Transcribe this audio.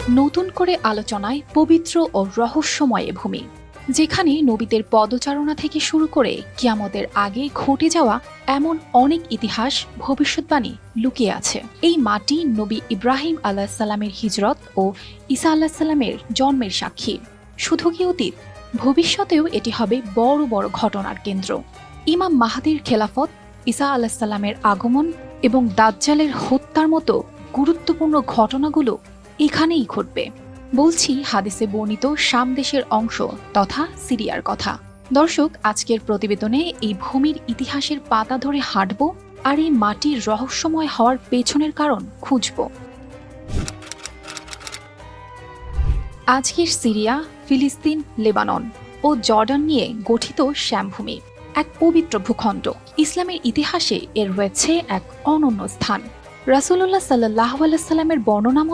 নতুন করে আলোচনায় পবিত্র ও রহস্যময় ভূমি, যেখানে নবীদের পদচারণা থেকে শুরু করে কিয়ামতের আগে ঘটে যাওয়া এমন অনেক ইতিহাস ভবিষ্যৎবাণী লুকিয়ে আছে। এই মাটি নবী ইব্রাহিম আলাহিসাল্লামের হিজরত ও ঈসা আলাহিসাল্লামের জন্মের সাক্ষী। শুধু কি অতীত, ভবিষ্যতেও এটি হবে বড় বড় ঘটনার কেন্দ্র। ইমাম মাহদীর খেলাফত, ঈসা আলাহিসাল্লামের আগমন এবং দাজ্জালের হত্যার মতো গুরুত্বপূর্ণ ঘটনাগুলো এখানেই ঘটবে। বলছি হাদিসে বর্ণিত শাম দেশের অংশ তথা সিরিয়ার কথা। দর্শক, আজকের প্রতিবেদনে এই ভূমির ইতিহাসের পাতা ধরে হাঁটব আর এই মাটির রহস্যময় হওয়ার পেছনের কারণ খুঁজব। আজকের সিরিয়া, ফিলিস্তিন, লেবানন ও জর্ডান নিয়ে গঠিত শ্যামভূমি এক পবিত্র ভূখণ্ড। ইসলামের ইতিহাসে এর রয়েছে এক অনন্য স্থান। রাসূলুল্লাহ সাল্লাল্লাহু আলাইহি ওয়াসাল্লামের বর্ণনা